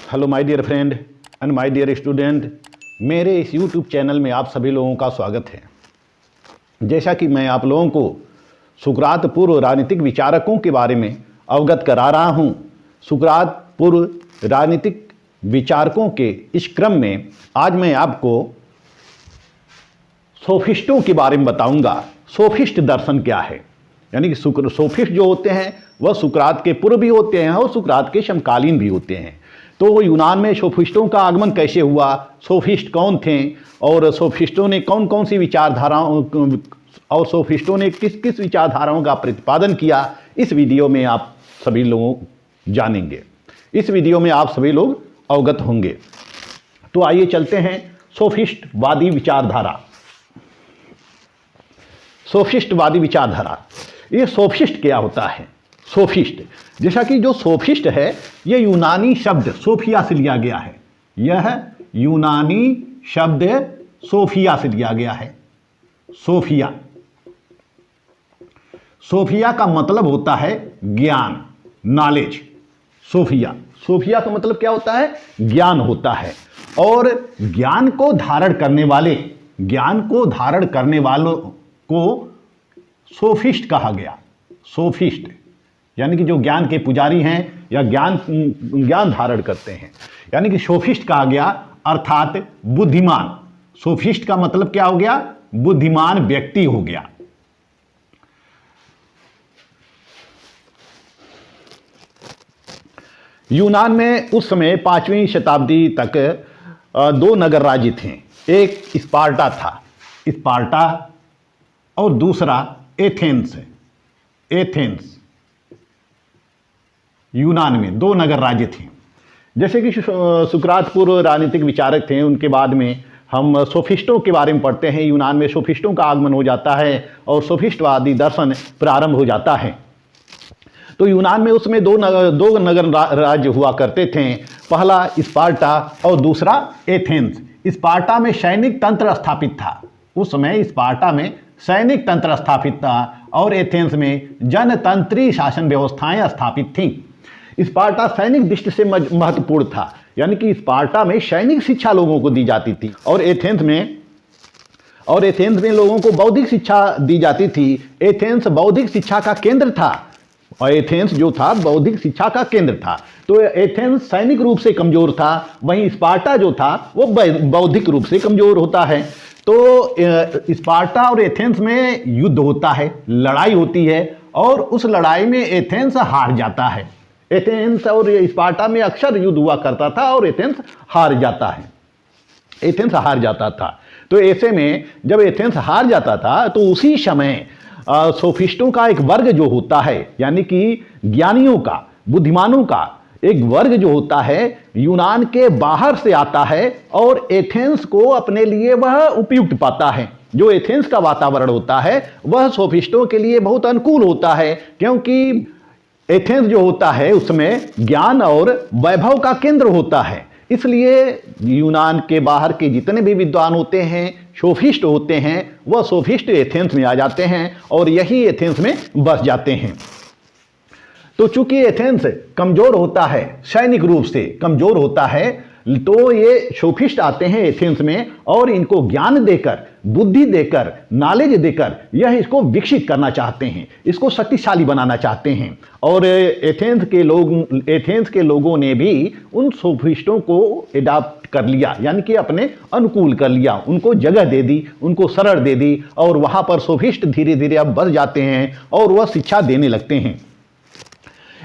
Hello my dear friend and my dear student, मेरे इस YouTube channel में आप सभी लोगों का स्वागत है। जैसा कि मैं आप लोगों को सुकरात पूर्व राजनीतिक विचारकों के बारे में अवगत करा रहा हूं। सुकरात पूर्व राजनीतिक विचारकों के इस क्रम में आज मैं आपको सोफिस्टों के बारे में बताऊंगा। सोफिस्ट दर्शन क्या है, यानी कि सोफिस्ट जो होते हैं वह सुकरात के पूर्व भी होते हैं और सुकरात के समकालीन भी होते हैं। तो यूनान में सोफिस्टों का आगमन कैसे हुआ, सोफिस्ट कौन थे और सोफिस्टों ने कौन कौन सी विचारधाराओं और सोफिस्टों ने किस किस विचारधाराओं का प्रतिपादन किया, इस वीडियो में आप सभी लोग जानेंगे। इस वीडियो में आप सभी लोग अवगत होंगे। तो आइए चलते हैं सोफिस्टवादी विचारधारा। सोफिस्टवादी विचारधारा, ये सोफिस्ट क्या होता है? सोफिस्ट, जैसा कि जो सोफिस्ट है यह यूनानी शब्द सोफिया से लिया गया है। यह यूनानी शब्द सोफिया से लिया गया है। सोफिया, सोफिया का मतलब होता है ज्ञान, नॉलेज। सोफिया, सोफिया का मतलब क्या होता है? ज्ञान होता है। और ज्ञान को धारण करने वाले, ज्ञान को धारण करने वालों को सोफिस्ट कहा गया। सोफिस्ट यानी कि जो ज्ञान के पुजारी हैं या ज्ञान धारण करते हैं, यानी कि सोफिस्ट कहा गया, अर्थात बुद्धिमान। सोफिस्ट का मतलब क्या हो गया? बुद्धिमान व्यक्ति हो गया। यूनान में उस समय 5वीं शताब्दी तक दो नगर राज्य थे। एक स्पार्टा था, स्पार्टा, और दूसरा एथेंस। एथेंस, यूनान में दो नगर राज्य थे। जैसे कि सुकरात पूर्व राजनीतिक विचारक थे, उनके बाद में हम सोफिस्टों के बारे में पढ़ते हैं। यूनान में सोफिस्टों का आगमन हो जाता है और सोफिस्टवादी दर्शन प्रारंभ हो जाता है। तो यूनान में उसमें दो नगर राज्य हुआ करते थे। पहला स्पार्टा और दूसरा एथेंस। स्पार्टा में सैनिक तंत्र स्थापित था। उस समय स्पार्टा में सैनिक तंत्र स्थापित था और एथेंस में जनतंत्री शासन व्यवस्थाएं स्थापित थीं। स्पार्टा सैनिक दृष्टि से महत्वपूर्ण था, यानी कि स्पार्टा में सैनिक शिक्षा लोगों को दी जाती थी और एथेंस में लोगों को बौद्धिक शिक्षा दी जाती थी। एथेंस बौद्धिक शिक्षा का केंद्र था और एथेंस जो था बौद्धिक शिक्षा का केंद्र था। तो एथेंस सैनिक रूप से कमजोर था, वहीं स्पार्टा जो था वो बौद्धिक रूप से कमजोर होता है। तो स्पार्टा और एथेंस में युद्ध होता है, लड़ाई होती है और उस लड़ाई में एथेंस हार जाता है। एथेंस और स्पार्टा में अक्सर युद्ध हुआ करता था और एथेंस हार जाता है। एथेंस हार जाता था। तो ऐसे में जब एथेंस हार जाता था तो उसी समय सोफिस्टों का एक वर्ग जो होता है, यानी कि ज्ञानियों का, बुद्धिमानों का एक वर्ग जो होता है, यूनान के बाहर से आता है और एथेंस को अपने लिए वह उपयुक्त पाता है। जो एथेंस का वातावरण होता है वह सोफिस्टों के लिए बहुत अनुकूल होता है, क्योंकि एथेंस जो होता है उसमें ज्ञान और वैभव का केंद्र होता है। इसलिए यूनान के बाहर के जितने भी विद्वान होते हैं, सोफिस्ट होते हैं, वह सोफिस्ट एथेंस में आ जाते हैं और यही एथेंस में बस जाते हैं। तो चूंकि एथेंस कमजोर होता है, सैनिक रूप से कमजोर होता है, तो ये सोफिस्ट आते हैं एथेंस में और इनको ज्ञान देकर, बुद्धि देकर, नॉलेज देकर यह इसको विकसित करना चाहते हैं, इसको शक्तिशाली बनाना चाहते हैं। और एथेंस के लोगों ने भी उन सोफिस्टों को एडॉप्ट कर लिया, यानी कि अपने अनुकूल कर लिया, उनको जगह दे दी, उनको शरण दे दी और वहां पर सोफिस्ट धीरे धीरे अब बस जाते हैं और वह शिक्षा देने लगते हैं।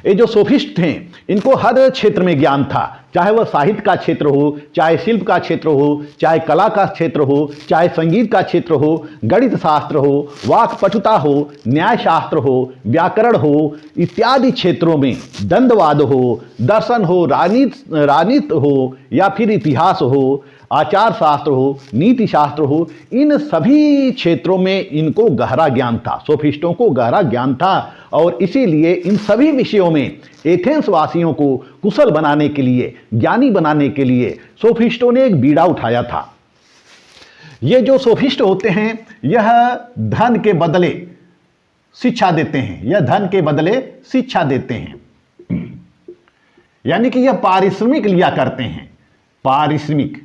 ये जो सोफिस्ट थे इनको हर क्षेत्र में ज्ञान था, चाहे वह साहित्य का क्षेत्र हो, चाहे शिल्प का क्षेत्र हो, चाहे कला का क्षेत्र हो, चाहे संगीत का क्षेत्र हो, गणित शास्त्र हो, वाक्पटुता हो, न्याय शास्त्र हो, व्याकरण हो, इत्यादि क्षेत्रों में, दंडवाद हो, दर्शन हो, राजनीति हो या फिर इतिहास हो, आचार शास्त्र हो, नीति शास्त्र हो, इन सभी क्षेत्रों में इनको गहरा ज्ञान था, सोफिस्टों को गहरा ज्ञान था। और इसीलिए इन सभी विषयों में एथेंस वासियों को कुशल बनाने के लिए, ज्ञानी बनाने के लिए सोफिस्टों ने एक बीड़ा उठाया था। ये जो सोफिस्ट होते हैं यह धन के बदले शिक्षा देते हैं, यह धन के बदले शिक्षा देते हैं। यानी कि यह पारिश्रमिक लिया करते हैं, पारिश्रमिक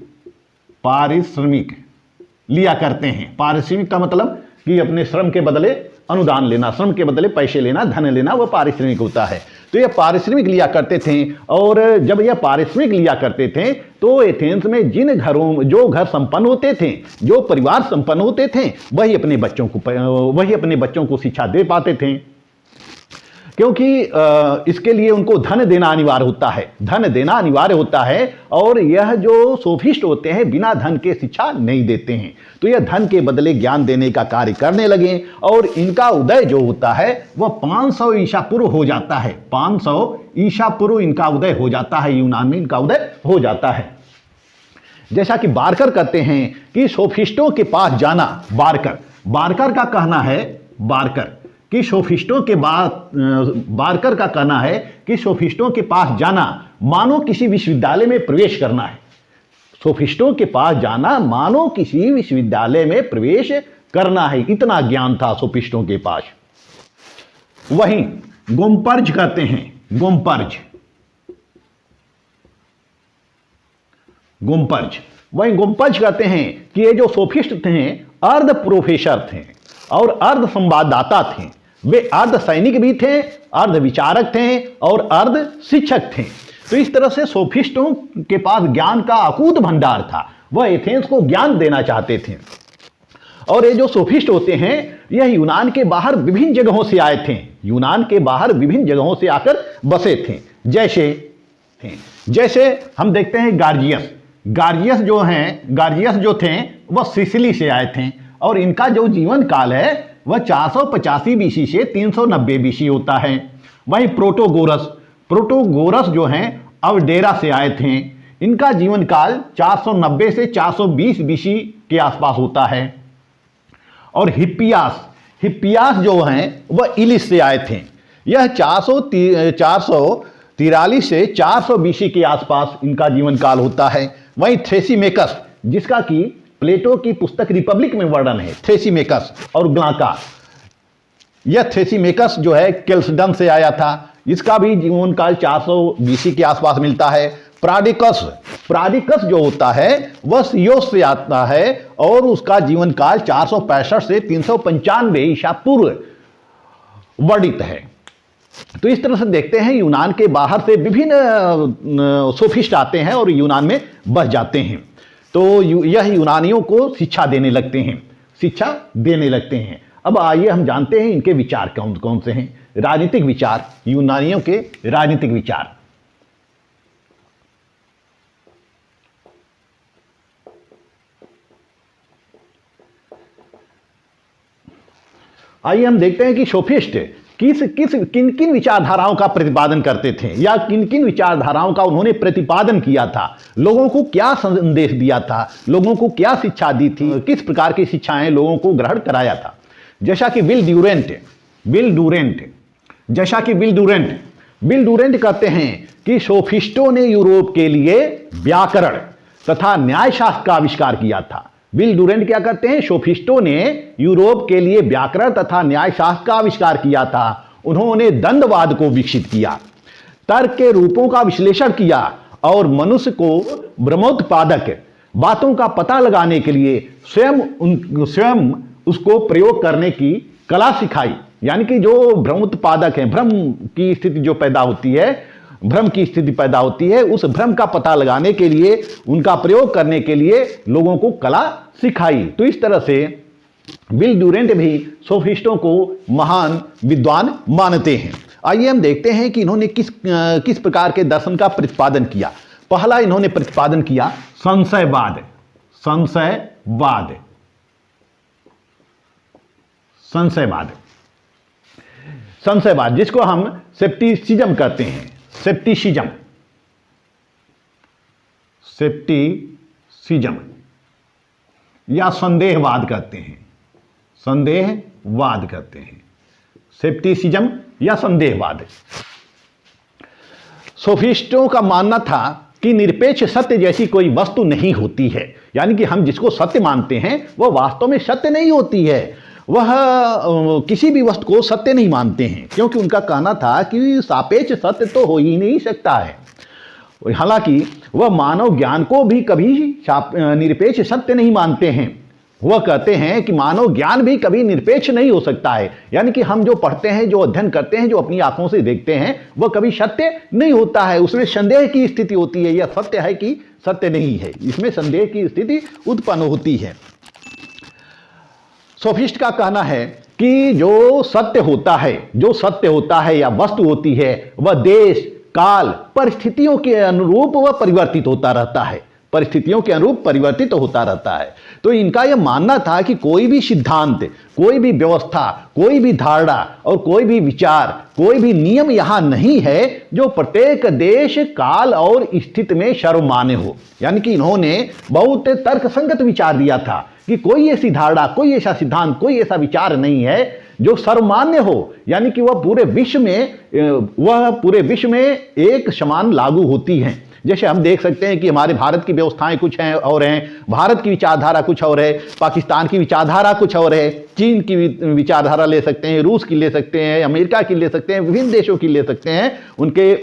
लिया करते हैं। पारिश्रमिक का मतलब कि अपने श्रम के बदले अनुदान लेना, श्रम के बदले पैसे लेना, धन लेना, वह पारिश्रमिक होता है। तो यह पारिश्रमिक लिया करते थे। और जब यह पारिश्रमिक लिया करते थे तो एथेंस में जिन घरों, जो घर संपन्न होते थे, जो परिवार संपन्न होते थे, वही अपने बच्चों को शिक्षा दे पाते थे, क्योंकि इसके लिए उनको धन देना अनिवार्य होता है। और यह जो सोफिस्ट होते हैं बिना धन के शिक्षा नहीं देते हैं, तो यह धन के बदले ज्ञान देने का कार्य करने लगे। और इनका उदय जो होता है वह 500 ईसा पूर्व हो जाता है, 500 ईसा पूर्व इनका उदय हो जाता है, यूनान में इनका उदय हो जाता है। जैसा कि बारकर कहते हैं कि सोफिस्टों के पास जाना, बारकर का कहना है, बारकर का कहना है कि सोफिस्टों के पास जाना मानो किसी विश्वविद्यालय में प्रवेश करना है। सोफिस्टों के पास जाना मानो किसी विश्वविद्यालय में प्रवेश करना है, इतना ज्ञान था सोफिस्टों के पास। वहीं गोमपर्ज कहते हैं, गोमपर्ज कहते हैं कि ये जो सोफिस्ट थे अर्ध प्रोफेसर थे और अर्ध संवाददाता थे। वे अर्ध सैनिक भी थे, अर्ध विचारक थे और अर्ध शिक्षक थे। तो इस तरह से सोफिस्टों के पास ज्ञान का अकूत भंडार था, वह एथेंस को ज्ञान देना चाहते थे। और ये जो सोफिस्ट होते हैं यह यूनान के बाहर विभिन्न जगहों से आए थे, आकर बसे थे। जैसे हम देखते हैं गार्जियस जो थे वह सिसिली से आए थे और इनका जो जीवन काल है वह 485 बीसी से 390 बीसी होता है। वहीं प्रोटोगोरस जो हैं अवडेरा से आए थे, इनका जीवन काल 490 से 420 बीसी के आसपास होता है। और हिप्पियास जो हैं वह इलिस से आए थे, यह 443 से 400 बीसी के आसपास इनका जीवन काल होता है। वहीं थ्रेसिमेकस, जिसका कि प्लेटो की पुस्तक रिपब्लिक में वर्णन है, थ्रेसिमेकस और ग्लाका, यह थ्रेसिमेकस जो है केल्सडन से आया था, इसका भी जीवन काल 400 बीसी के आसपास मिलता है। प्राडिकस जो होता है वह सियोस से आता है और उसका जीवन काल 465 से 395 ईसा पूर्व वर्णित है। तो इस तरह से देखते हैं यूनान के बाहर से विभिन्न सोफिस्ट आते हैं और यूनान में बस जाते हैं। तो यह यूनानियों को शिक्षा देने लगते हैं। अब आइए हम जानते हैं इनके विचार कौन कौन से हैं। राजनीतिक विचार, यूनानियों के राजनीतिक विचार। आइए हम देखते हैं कि सोफिस्ट किन किन विचारधाराओं का प्रतिपादन करते थे या किन किन विचारधाराओं का उन्होंने प्रतिपादन किया था, लोगों को क्या संदेश दिया था, लोगों को क्या शिक्षा दी थी, किस प्रकार की शिक्षाएं लोगों को ग्रहण कराया था। जैसा कि विल डूरेंट कहते हैं कि सोफिस्टों ने यूरोप के लिए व्याकरण तथा न्यायशास्त्र का आविष्कार किया था। विल डूरेंट क्या करते हैं, सोफिस्टों ने यूरोप के लिए व्याकरण तथा न्यायशास्त्र का आविष्कार किया था। उन्होंने द्वंद्ववाद को विकसित किया, तर्क के रूपों का विश्लेषण किया और मनुष्य को भ्रमोत्पादक बातों का पता लगाने के लिए स्वयं उसको प्रयोग करने की कला सिखाई। यानी कि जो भ्रमोत्पादक है, भ्रम की स्थिति पैदा होती है, उस भ्रम का पता लगाने के लिए, उनका प्रयोग करने के लिए लोगों को कला सिखाई। तो इस तरह से विल डूरेंट भी सोफिस्टों को महान विद्वान मानते हैं। आइए हम देखते हैं कि इन्होंने किस प्रकार के दर्शन का प्रतिपादन किया। पहला इन्होंने प्रतिपादन किया संशयवाद, जिसको हम सेप्टिसिज्म कहते हैं। सेप्टिसिज्म या संदेहवाद कहते हैं, सेप्टिसिज्म या संदेहवाद। सोफिस्टों का मानना था कि निरपेक्ष सत्य जैसी कोई वस्तु नहीं होती है, यानी कि हम जिसको सत्य मानते हैं वह वास्तव में सत्य नहीं होती है। वह किसी भी वस्तु को सत्य नहीं मानते हैं, क्योंकि उनका कहना था कि सापेक्ष सत्य तो हो ही नहीं सकता है। हालांकि वह मानव ज्ञान को भी कभी निरपेक्ष सत्य नहीं मानते हैं। वह कहते हैं कि मानव ज्ञान भी कभी निरपेक्ष नहीं हो सकता है, यानी कि हम जो पढ़ते हैं, जो अध्ययन करते हैं, जो अपनी आंखों से देखते हैं, वह कभी सत्य नहीं होता है। उसमें संदेह की स्थिति होती है, यह सत्य है कि सत्य नहीं है, इसमें संदेह की स्थिति उत्पन्न होती है। सोफिस्ट का कहना है कि जो सत्य होता है या वस्तु होती है, वह देश काल परिस्थितियों के अनुरूप वह परिवर्तित होता रहता है, परिस्थितियों के अनुरूप परिवर्तित होता रहता है। तो इनका यह मानना था कि कोई भी सिद्धांत, कोई भी व्यवस्था, कोई भी धारणा और कोई भी विचार, कोई भी नियम यहां नहीं है जो प्रत्येक देश काल और स्थिति में सर्वमान्य हो। यानी कि इन्होंने बहुत तर्कसंगत विचार दिया था कि कोई ऐसी धारणा, कोई ऐसा सिद्धांत, कोई ऐसा विचार नहीं है जो सर्वमान्य हो, यानी कि वह पूरे विश्व में एक समान लागू होती हैं। जैसे हम देख सकते हैं कि हमारे भारत की व्यवस्थाएं कुछ हैं और हैं, भारत की विचारधारा कुछ और है, पाकिस्तान की विचारधारा कुछ और है, चीन की विचारधारा ले सकते हैं, रूस की ले सकते हैं, अमेरिका की ले सकते हैं, विभिन्न देशों की ले सकते हैं, उनके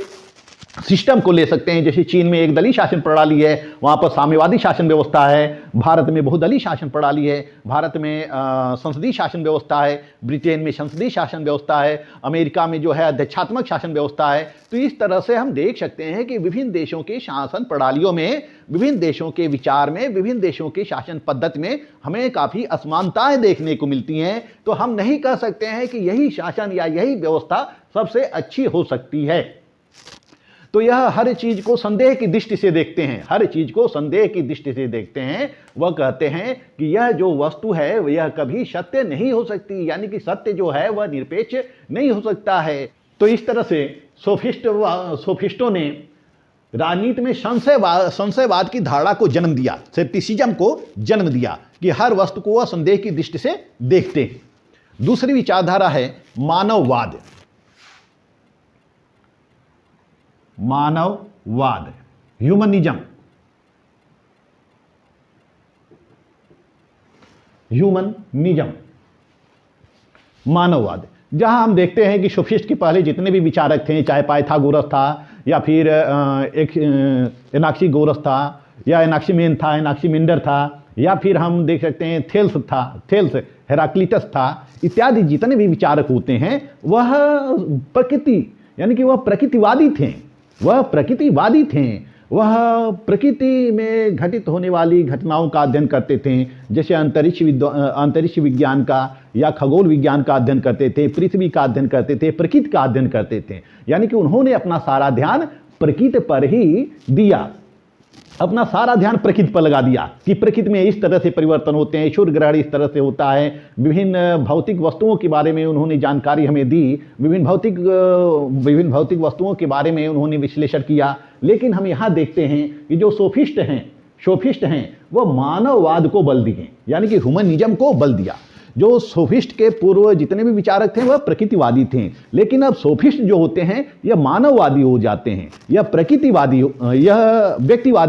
सिस्टम को ले सकते हैं। जैसे चीन में एक दलीय शासन प्रणाली है, वहाँ पर साम्यवादी शासन व्यवस्था है, भारत में बहुदलीय शासन प्रणाली है, भारत में संसदीय शासन व्यवस्था है, ब्रिटेन में संसदीय शासन व्यवस्था है, अमेरिका में जो है अध्यक्षात्मक शासन व्यवस्था है। तो इस तरह से हम देख सकते हैं कि विभिन्न देशों के शासन प्रणालियों में, विभिन्न देशों के विचार में, विभिन्न देशों के शासन पद्धति में हमें काफ़ी असमानताएं देखने को मिलती हैं। तो हम नहीं कह सकते हैं कि यही शासन या यही व्यवस्था सबसे अच्छी हो सकती है। तो यह हर चीज को संदेह की दृष्टि से देखते हैं, हर चीज को संदेह की दृष्टि से देखते हैं। वह कहते हैं कि यह जो वस्तु है यह कभी सत्य नहीं हो सकती, यानी कि सत्य जो है वह निरपेक्ष नहीं हो सकता है। तो इस तरह से सोफिस्टों ने राजनीति में संशयवाद की धारणा को जन्म दिया, सेप्टिसिज्म को जन्म दिया कि हर वस्तु को वह संदेह की दृष्टि से देखते हैं। दूसरी विचारधारा है मानववाद। ह्यूमनिज्म, मानववाद, जहां हम देखते हैं कि सोफिस्ट के पहले जितने भी विचारक थे, चाहे पाइथागोरस था या फिर एनाक्सीगोरस था या एनाक्सीमेन था, एनाक्सीमेंडर था, या फिर हम देख सकते हैं थेल्स, हेराक्लिटस था, इत्यादि जितने भी विचारक होते हैं वह प्रकृति, यानी कि वह प्रकृतिवादी थे। वह प्रकृति में घटित होने वाली घटनाओं का अध्ययन करते थे। जैसे अंतरिक्ष विज्ञान का या खगोल विज्ञान का अध्ययन करते थे, पृथ्वी का अध्ययन करते थे, प्रकृति का अध्ययन करते थे। यानी कि उन्होंने अपना सारा ध्यान प्रकृति पर ही दिया, अपना सारा ध्यान प्रकृति पर लगा दिया कि प्रकृति में इस तरह से परिवर्तन होते हैं, सूर्य ग्रहण इस तरह से होता है। विभिन्न भौतिक वस्तुओं के बारे में उन्होंने जानकारी हमें दी, विभिन्न भौतिक वस्तुओं के बारे में उन्होंने विश्लेषण किया। लेकिन हम यहाँ देखते हैं कि जो सोफिस्ट हैं वह मानववाद को बल दिए, यानी कि ह्यूमनिज्म को बल दिया। जो सोफिस्ट के पूर्व जितने भी विचारक थे वह प्रकृतिवादी थे, लेकिन अब सोफिस्ट जो होते हैं यह मानववादी हो जाते हैं, यह व्यक्तिवादी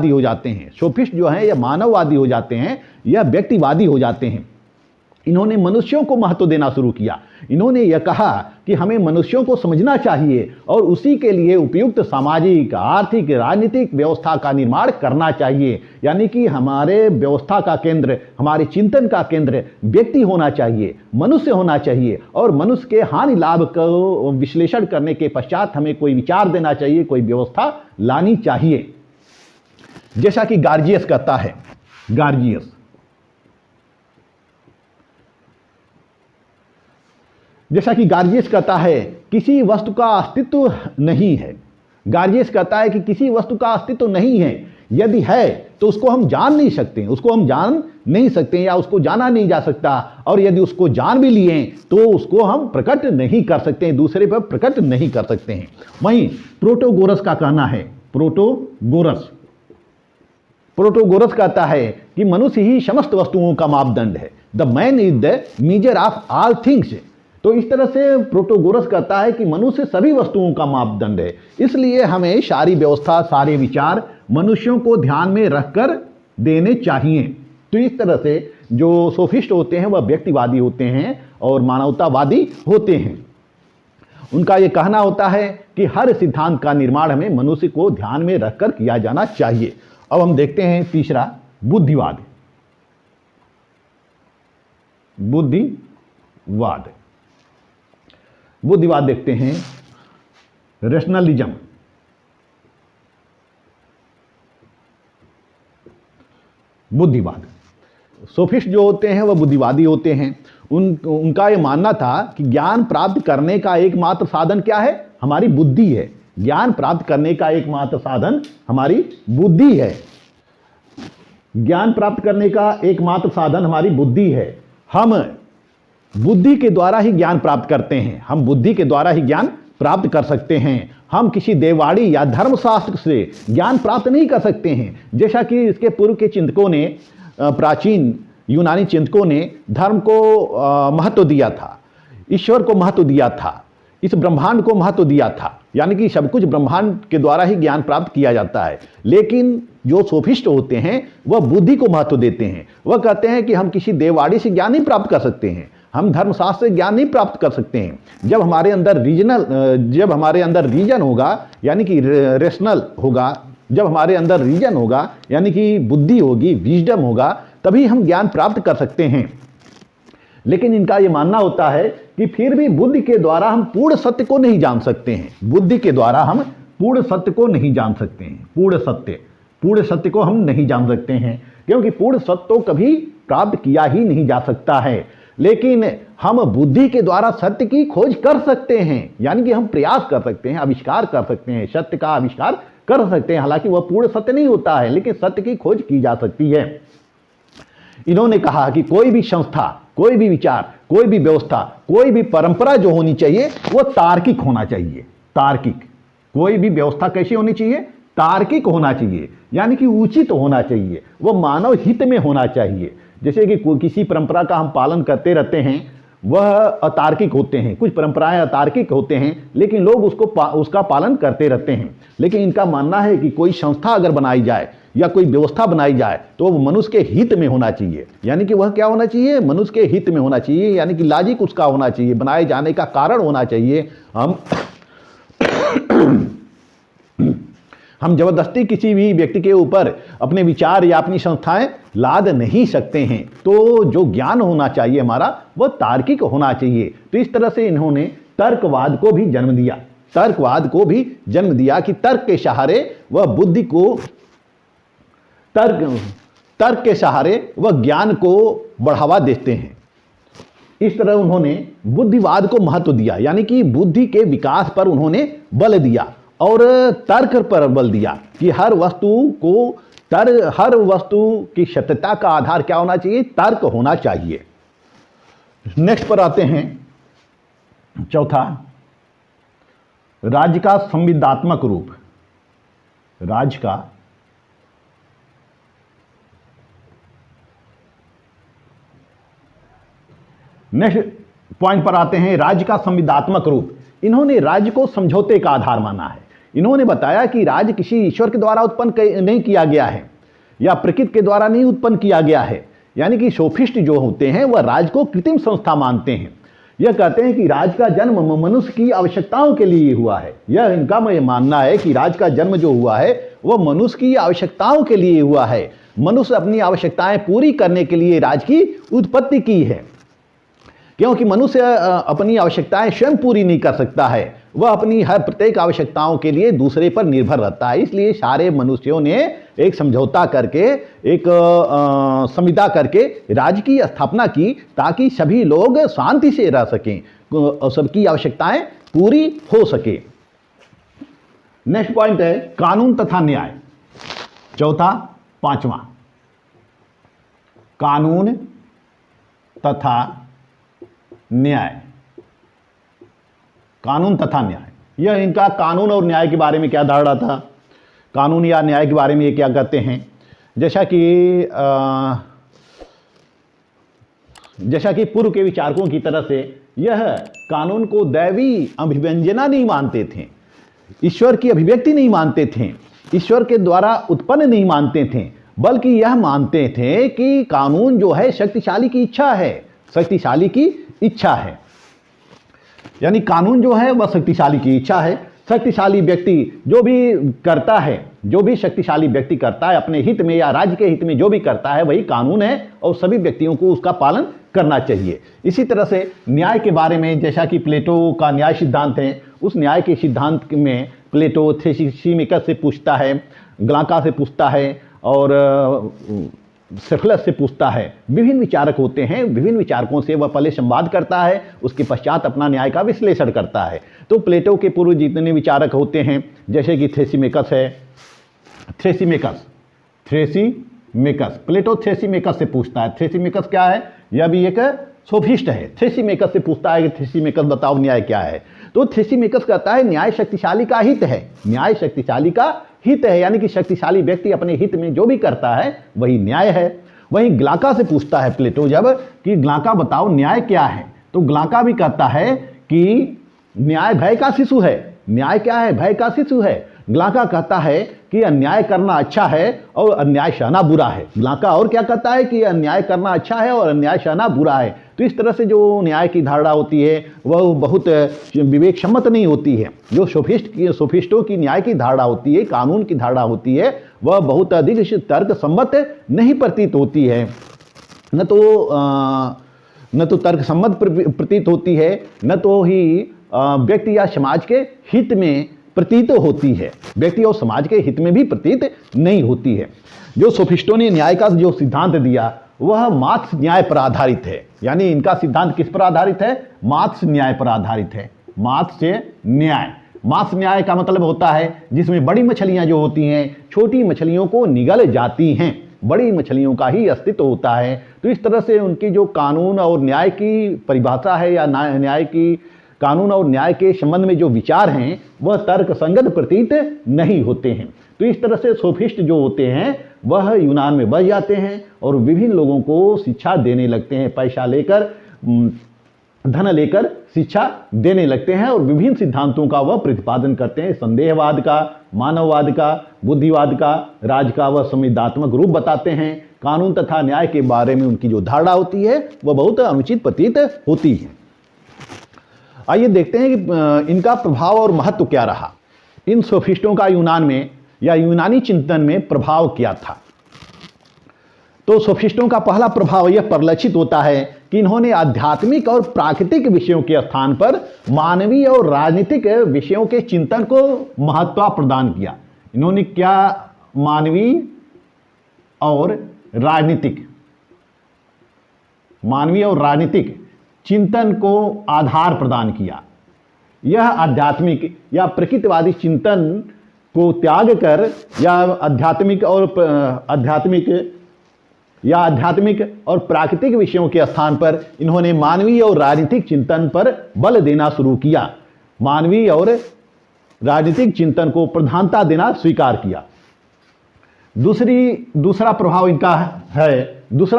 हो जाते हैं। सोफिस्ट जो हैं यह मानववादी हो जाते हैं, यह व्यक्तिवादी हो जाते हैं। इन्होंने मनुष्यों को महत्व देना शुरू किया। इन्होंने यह कहा कि हमें मनुष्यों को समझना चाहिए और उसी के लिए उपयुक्त सामाजिक, आर्थिक, राजनीतिक व्यवस्था का निर्माण करना चाहिए। यानी कि हमारे व्यवस्था का केंद्र, हमारे चिंतन का केंद्र व्यक्ति होना चाहिए, मनुष्य होना चाहिए, और मनुष्य के हानि लाभ को विश्लेषण करने के पश्चात हमें कोई विचार देना चाहिए, कोई व्यवस्था लानी चाहिए। जैसा कि गार्जियस कहता है, किसी वस्तु का अस्तित्व नहीं है। गार्जियस कहता है कि किसी वस्तु का अस्तित्व नहीं है, यदि है तो उसको हम जान नहीं सकते, या उसको जाना नहीं जा सकता, और यदि उसको जान भी लिए तो उसको हम प्रकट नहीं कर सकते हैं, दूसरे पर प्रकट नहीं कर सकते हैं। वहीं प्रोटोगोरस का कहना है, प्रोटोगोरस कहता है कि मनुष्य ही समस्त वस्तुओं का मापदंड है। The man is the measure of all things. तो इस तरह से प्रोटोगोरस कहता है कि मनुष्य सभी वस्तुओं का मापदंड है, इसलिए हमें सारी व्यवस्था, सारे विचार मनुष्यों को ध्यान में रखकर देने चाहिए। तो इस तरह से जो सोफिस्ट होते हैं वह व्यक्तिवादी होते हैं और मानवतावादी होते हैं। उनका ये कहना होता है कि हर सिद्धांत का निर्माण हमें मनुष्य को ध्यान में रखकर किया जाना चाहिए। अब हम देखते हैं तीसरा, बुद्धिवाद। बुद्धिवाद बुद्धिवाद देखते हैं, रेशनलिज्म। बुद्धिवाद, सोफिस्ट जो होते हैं वह बुद्धिवादी होते हैं। उनका ये मानना था कि ज्ञान प्राप्त करने का एकमात्र साधन क्या है? हमारी बुद्धि है। ज्ञान प्राप्त करने का एकमात्र साधन हमारी बुद्धि है। ज्ञान प्राप्त करने का एकमात्र साधन हमारी बुद्धि है। हम बुद्धि के द्वारा ही ज्ञान प्राप्त करते हैं। हम बुद्धि के द्वारा ही ज्ञान प्राप्त कर सकते हैं। हम किसी देववाणी या धर्मशास्त्र से ज्ञान प्राप्त नहीं कर सकते हैं। जैसा कि इसके पूर्व के चिंतकों ने, प्राचीन यूनानी चिंतकों ने धर्म को महत्व दिया था, ईश्वर को महत्व दिया था, इस ब्रह्मांड को महत्व दिया था, यानी कि सब कुछ ब्रह्मांड के द्वारा ही ज्ञान प्राप्त किया जाता है। लेकिन जो सोफिस्ट होते हैं वह बुद्धि को महत्व देते हैं। वह कहते हैं कि हम किसी देववाणी से ज्ञान नहीं प्राप्त कर सकते हैं, हम धर्मशास्त्र से ज्ञान नहीं प्राप्त कर सकते हैं। जब हमारे अंदर रीजन होगा, यानी कि रेशनल होगा, जब हमारे अंदर रीजन होगा, यानी कि बुद्धि होगी, विजडम होगा, तभी हम ज्ञान प्राप्त कर सकते हैं। लेकिन इनका यह मानना होता है कि फिर भी बुद्धि के द्वारा हम पूर्ण सत्य को नहीं जान सकते हैं। बुद्धि के द्वारा हम पूर्ण सत्य को नहीं जान सकते हैं। पूर्ण सत्य को हम नहीं जान सकते हैं, क्योंकि पूर्ण सत्य तो कभी प्राप्त किया ही नहीं जा सकता है। लेकिन हम बुद्धि के द्वारा सत्य की खोज कर सकते हैं, यानी कि हम प्रयास कर सकते हैं, आविष्कार कर सकते हैं, सत्य का आविष्कार कर सकते हैं। हालांकि वह पूर्ण सत्य नहीं होता है, लेकिन सत्य की खोज की जा सकती है। इन्होंने कहा कि कोई भी संस्था, कोई भी विचार, कोई भी व्यवस्था, कोई भी परंपरा जो होनी चाहिए वो तार्किक होना चाहिए। तार्किक, कोई भी व्यवस्था कैसी होनी चाहिए? तार्किक होना चाहिए, यानी कि उचित होना चाहिए, वो मानव हित में होना चाहिए। जैसे कि किसी परंपरा का हम पालन करते रहते हैं, वह अतार्किक होते हैं। कुछ परंपराएं अतार्किक होते हैं, लेकिन लोग उसका पालन करते रहते हैं। लेकिन इनका मानना है कि कोई संस्था अगर बनाई जाए या कोई व्यवस्था बनाई जाए तो वो मनुष्य के हित में होना चाहिए। यानी कि वह क्या होना चाहिए? मनुष्य के हित में होना चाहिए, यानी कि लॉजिक उसका होना चाहिए, बनाए जाने का कारण होना चाहिए। हम जबरदस्ती किसी भी व्यक्ति के ऊपर अपने विचार या अपनी संस्थाएं लाद नहीं सकते हैं। तो जो ज्ञान होना चाहिए हमारा, वह तार्किक होना चाहिए। तो इस तरह से इन्होंने तर्कवाद को भी जन्म दिया। तर्कवाद को भी जन्म दिया कि तर्क के सहारे वह बुद्धि को, तर्क के सहारे वह ज्ञान को बढ़ावा देते हैं। इस तरह उन्होंने बुद्धिवाद को महत्व दिया, यानी कि बुद्धि के विकास पर उन्होंने बल दिया और तर्क पर बल दिया कि हर वस्तु की सत्यता का आधार क्या होना चाहिए? तर्क होना चाहिए। नेक्स्ट पर आते हैं, चौथा, राज्य का संविदात्मक रूप। राज्य का नेक्स्ट पॉइंट पर आते हैं, राज्य का संविदात्मक रूप। इन्होंने राज्य को समझौते का आधार माना है। इन्होंने बताया कि राज्य किसी ईश्वर के द्वारा उत्पन्न नहीं किया गया है या प्रकृति के द्वारा नहीं उत्पन्न किया गया है। यानी कि सोफिस्ट जो होते हैं वह राज्य को कृत्रिम संस्था मानते हैं। यह कहते हैं कि राज्य का जन्म मनुष्य की आवश्यकताओं के लिए हुआ है। यह इनका मानना है कि राज्य का जन्म जो हुआ है वह मनुष्य की आवश्यकताओं के लिए हुआ है। मनुष्य अपनी आवश्यकताएं पूरी करने के लिए राज्य की उत्पत्ति की है, क्योंकि मनुष्य अपनी आवश्यकताएं स्वयं पूरी नहीं कर सकता है। वह अपनी हर प्रत्येक आवश्यकताओं के लिए दूसरे पर निर्भर रहता है। इसलिए सारे मनुष्यों ने एक समझौता करके, एक संविदा करके राज्य की स्थापना की, ताकि सभी लोग शांति से रह सकें और सबकी आवश्यकताएं पूरी हो सके। नेक्स्ट पॉइंट है कानून तथा न्याय। चौथा, पांचवा, कानून तथा न्याय। कानून तथा न्याय, यह इनका कानून और न्याय के बारे में क्या धारणा था? कानून या न्याय के बारे में ये क्या कहते हैं? जैसा कि पूर्व के विचारकों की तरह से यह कानून को दैवी अभिव्यंजना नहीं मानते थे, ईश्वर की अभिव्यक्ति नहीं मानते थे, ईश्वर के द्वारा उत्पन्न नहीं मानते थे, बल्कि यह मानते थे कि कानून जो है शक्तिशाली की इच्छा है, शक्तिशाली की इच्छा है। यानी कानून जो है वह शक्तिशाली की इच्छा है। शक्तिशाली व्यक्ति जो भी करता है, जो भी शक्तिशाली व्यक्ति करता है अपने हित में या राज्य के हित में जो भी करता है वही कानून है और सभी व्यक्तियों को उसका पालन करना चाहिए। इसी तरह से न्याय के बारे में, जैसा कि प्लेटो का न्याय सिद्धांत है, उस न्याय के सिद्धांत में प्लेटो थेसिमिकस से पूछता है, ग्लाका से पूछता है और सेफलस से पूछता है। विभिन्न विचारक होते हैं, विभिन्न विचारकों से वह पहले संवाद करता है, उसके पश्चात अपना न्याय का विश्लेषण करता है। तो प्लेटो के पूर्व जितने विचारक होते हैं, जैसे कि थेसिमिकस है, थ्रेसिमिकस, प्लेटो थ्रेसिमिकस से पूछता है। थ्रेसिमिकस क्या है? यह भी एक सोफिस्ट है। थ्रेसिमिकस से पूछता है कि थ्रेसिमिकस बताओ न्याय क्या है। तो थ्रेसिमिकस कहता है न्याय शक्तिशाली का हित है, न्याय शक्तिशाली का हित है, यानी कि शक्तिशाली व्यक्ति अपने हित में जो भी करता है वही न्याय है। वहीं ग्लाका से पूछता है प्लेटो जब कि ग्लाका बताओ न्याय क्या है, तो ग्लाका भी कहता है कि न्याय भय का शिशु है। न्याय क्या है? भय का शिशु है। ग्लाका कहता है कि अन्याय करना अच्छा है और अन्याय सहना बुरा है। ग्लाका और क्या कहता है कि अन्याय करना अच्छा है और अन्याय सहना बुरा है। तो इस तरह से जो न्याय की धारणा होती है वह बहुत विवेक सम्मत नहीं होती है। जो सोफिस्टों की न्याय की धारणा होती है, कानून की धारणा होती है, वह बहुत अधिक तर्क सम्मत नहीं प्रतीत होती है। न तो तर्क सम्मत प्रतीत होती है, न तो ही व्यक्ति या समाज के हित में प्रतीत होती है, व्यक्ति और समाज के हित में भी प्रतीत नहीं होती है। जो सोफिस्टों ने न्याय का जो सिद्धांत दिया वह मार्क्स न्याय पर आधारित है। यानी इनका सिद्धांत किस पर आधारित है? मार्क्स न्याय पर आधारित है। मार्क्स से न्याय, मार्क्स न्याय का मतलब होता है जिसमें बड़ी मछलियां जो होती हैं छोटी मछलियों को निगल जाती हैं, बड़ी मछलियों का ही अस्तित्व होता है। तो इस तरह से उनकी जो कानून और न्याय की परिभाषा है या न्याय की कानून और न्याय के संबंध में जो विचार हैं वह तर्क संगत प्रतीत नहीं होते हैं। तो इस तरह से सोफिस्ट जो होते हैं वह यूनान में बस जाते हैं और विभिन्न लोगों को शिक्षा देने लगते हैं, पैसा लेकर, धन लेकर शिक्षा देने लगते हैं और विभिन्न सिद्धांतों का वह प्रतिपादन करते हैं। संदेहवाद का, मानववाद का, बुद्धिवाद का, राज का वह संविदात्मक रूप बताते हैं। कानून तथा न्याय के बारे में उनकी जो धारणा होती है वह बहुत अनुचित प्रतीत होती है। आइए देखते हैं कि इनका प्रभाव और महत्व क्या रहा। इन सोफिस्टों का यूनान में या यूनानी चिंतन में प्रभाव क्या था? तो सोफिस्टों का पहला प्रभाव यह परिलक्षित होता है कि इन्होंने आध्यात्मिक और प्राकृतिक विषयों के स्थान पर मानवीय और राजनीतिक विषयों के चिंतन को महत्व प्रदान किया। इन्होंने क्या? मानवीय और राजनीतिक चिंतन को आधार प्रदान किया। यह आध्यात्मिक या प्रकृतिवादी चिंतन को त्याग कर या आध्यात्मिक और प्राकृतिक विषयों के स्थान पर इन्होंने मानवीय और राजनीतिक चिंतन पर बल देना शुरू किया। मानवीय और राजनीतिक चिंतन को प्रधानता देना स्वीकार किया। दूसरा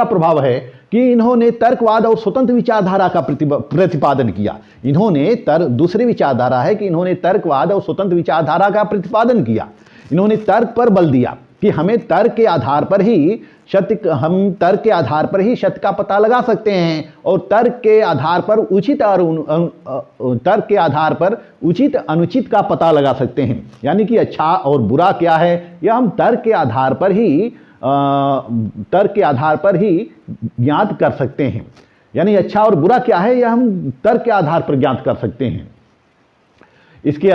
प्रभाव है कि इन्होंने तर्कवाद और स्वतंत्र विचारधारा का प्रतिपादन किया। दूसरी विचारधारा है कि इन्होंने तर्कवाद और स्वतंत्र विचारधारा का प्रतिपादन किया। इन्होंने तर्क पर बल दिया कि हम तर्क के आधार पर ही सत्य का पता लगा सकते हैं और तर्क के आधार पर उचित अनुचित का पता लगा सकते हैं। यानी कि अच्छा और बुरा क्या है यह हम तर्क के आधार पर ही ज्ञात कर सकते हैं। यानी अच्छा और बुरा क्या है यह हम तर्क के आधार पर ज्ञात कर सकते हैं। इसके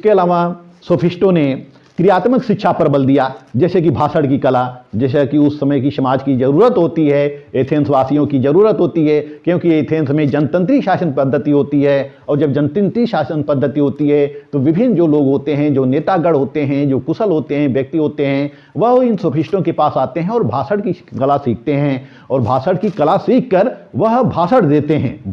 अलावा सोफिस्टों ने क्रियात्मक शिक्षा पर बल दिया, जैसे कि भाषण की कला, जैसे कि उस समय की समाज की ज़रूरत होती है, एथेंस वासियों की ज़रूरत होती है, क्योंकि एथेंस में जनतंत्री शासन पद्धति होती है और जब जनतंत्री शासन पद्धति होती है तो विभिन्न जो लोग होते हैं, जो नेतागण होते हैं, जो कुशल होते हैं, व्यक्ति होते हैं, वह इन सोफिस्टों के पास आते हैं और भाषण की कला सीखते हैं और भाषण की कला सीख कर वह भाषण देते हैं।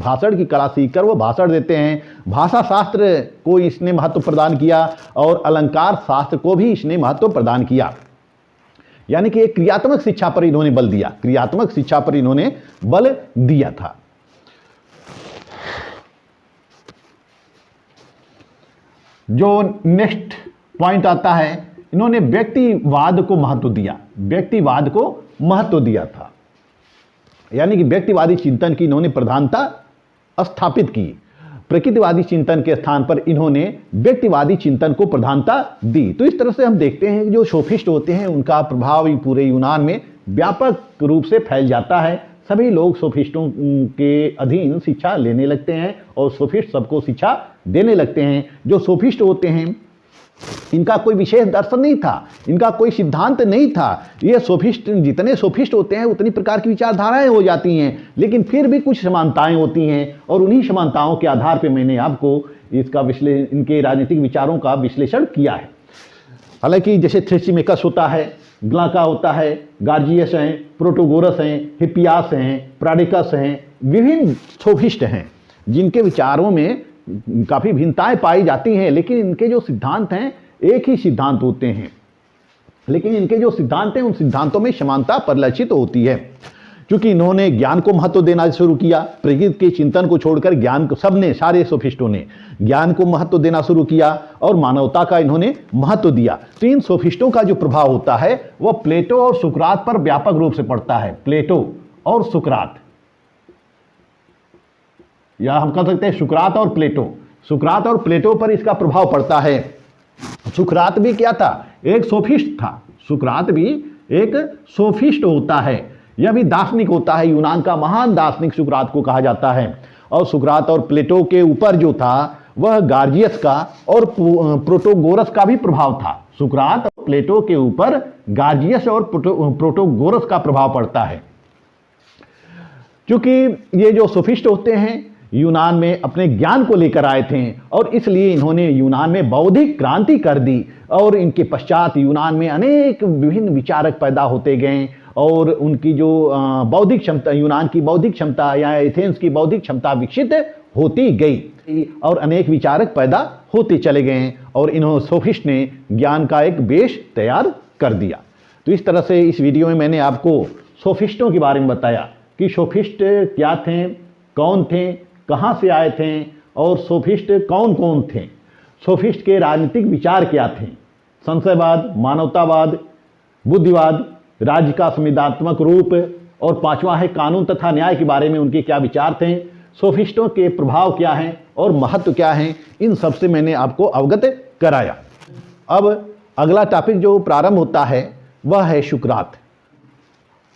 भाषा शास्त्र को इसने महत्व प्रदान किया और अलंकार शास्त्र को भी इसने महत्व प्रदान किया। यानी कि एक क्रियात्मक शिक्षा पर इन्होंने बल दिया था। जो नेक्स्ट पॉइंट आता है, इन्होंने व्यक्तिवाद को महत्व दिया था। यानी कि व्यक्तिवादी चिंतन की इन्होंने प्रधानता स्थापित की। प्रकृतिवादी चिंतन के स्थान पर इन्होंने व्यक्तिवादी चिंतन को प्रधानता दी। तो इस तरह से हम देखते हैं कि जो सोफिस्ट होते हैं उनका प्रभाव पूरे यूनान में व्यापक रूप से फैल जाता है। सभी लोग सोफिस्टों के अधीन शिक्षा लेने लगते हैं और सोफिस्ट सबको शिक्षा देने लगते हैं। जो सोफिस्ट होते हैं इनका कोई विशेष दर्शन नहीं था, इनका कोई सिद्धांत नहीं था। ये सोफिस्ट, जितने सोफिस्ट होते हैं उतनी प्रकार की विचारधाराएं हो जाती हैं, लेकिन फिर भी कुछ समानताएं होती हैं और उन्हीं समानताओं के आधार पर मैंने आपको इसका इनके राजनीतिक विचारों का विश्लेषण किया है। हालांकि जैसे थ्रेसिमेकस होता है, ग्लाका होता है, गार्जियस हैं, प्रोटोगोरस हैं, हिप्पियास हैं, प्राडिकस हैं, विभिन्न सोफिस्ट हैं जिनके विचारों में काफ़ी भिन्नताएं पाई जाती हैं, लेकिन इनके जो सिद्धांत हैं एक ही सिद्धांत होते हैं। लेकिन इनके जो सिद्धांत हैं उन सिद्धांतों में समानता परिलक्षित होती है। क्योंकि इन्होंने ज्ञान को महत्व देना शुरू किया, प्रकृति के चिंतन को छोड़कर ज्ञान को, सबने, सारे सोफिस्टों ने ज्ञान को महत्व देना शुरू किया और मानवता का इन्होंने महत्व दिया। तो इन सोफिस्टों का जो प्रभाव होता है वह प्लेटो और सुकरात पर व्यापक रूप से पड़ता है। प्लेटो और सुकरात, या हम कह सकते हैं सुकरात और प्लेटो, सुकरात और प्लेटो पर इसका प्रभाव पड़ता है। सुकरात भी क्या था? एक सोफिस्ट था। सुकरात भी एक सोफिस्ट होता है, यह भी दार्शनिक होता है। यूनान का महान दार्शनिक सुकरात को कहा जाता है। और सुकरात और प्लेटो के ऊपर जो था वह गार्जियस का और प्रोटोगोरस का भी प्रभाव था। सुकरात और प्लेटो के ऊपर गार्जियस और प्रोटोगोरस का प्रभाव पड़ता है। क्योंकि ये जो सोफिस्ट होते हैं यूनान में अपने ज्ञान को लेकर आए थे और इसलिए इन्होंने यूनान में बौद्धिक क्रांति कर दी और इनके पश्चात यूनान में अनेक विभिन्न विचारक पैदा होते गए और उनकी जो बौद्धिक क्षमता, यूनान की बौद्धिक क्षमता या एथेंस की बौद्धिक क्षमता विकसित होती गई और अनेक विचारक पैदा होते चले गए और इन्होंने सोफिस्ट ने ज्ञान का एक बेस तैयार कर दिया। तो इस तरह से इस वीडियो में मैंने आपको सोफिस्टों के बारे में बताया कि सोफिस्ट क्या थे, कौन थे, कहाँ से आए थे और सोफिस्ट कौन कौन थे, सोफिस्ट के राजनीतिक विचार क्या थे, संशयवाद, मानवतावाद, बुद्धिवाद, राज्य का संविधानात्मक रूप और पांचवा है कानून तथा न्याय के बारे में उनके क्या विचार थे, सोफिस्टों के प्रभाव क्या हैं और महत्व क्या हैं, इन सब से मैंने आपको अवगत कराया। अब अगला टॉपिक जो प्रारंभ होता है वह है सुकरात।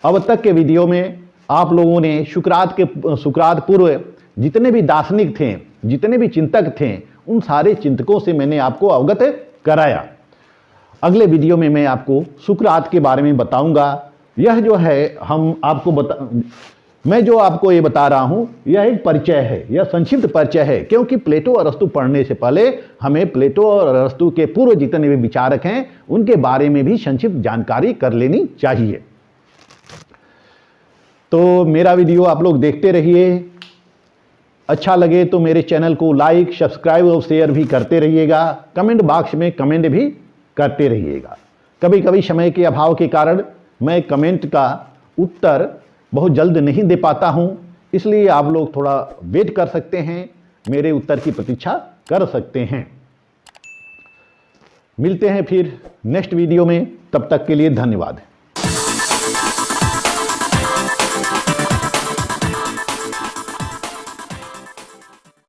अब तक के वीडियो में आप लोगों ने सुकरात पूर्व जितने भी दार्शनिक थे, जितने भी चिंतक थे, उन सारे चिंतकों से मैंने आपको अवगत कराया। अगले वीडियो में मैं आपको सुकरात के बारे में बताऊंगा। यह जो है मैं जो आपको ये बता रहा हूं यह एक परिचय है, यह संक्षिप्त परिचय है, क्योंकि प्लेटो और अरस्तु पढ़ने से पहले हमें प्लेटो और अरस्तु के पूर्व जितने भी विचारक हैं उनके बारे में भी संक्षिप्त जानकारी कर लेनी चाहिए। तो मेरा वीडियो आप लोग देखते रहिए। अच्छा लगे तो मेरे चैनल को लाइक, सब्सक्राइब और शेयर भी करते रहिएगा। कमेंट बॉक्स में कमेंट भी करते रहिएगा। कभी कभी समय के अभाव के कारण मैं कमेंट का उत्तर बहुत जल्द नहीं दे पाता हूं, इसलिए आप लोग थोड़ा वेट कर सकते हैं, मेरे उत्तर की प्रतीक्षा कर सकते हैं। मिलते हैं फिर नेक्स्ट वीडियो में, तब तक के लिए धन्यवाद।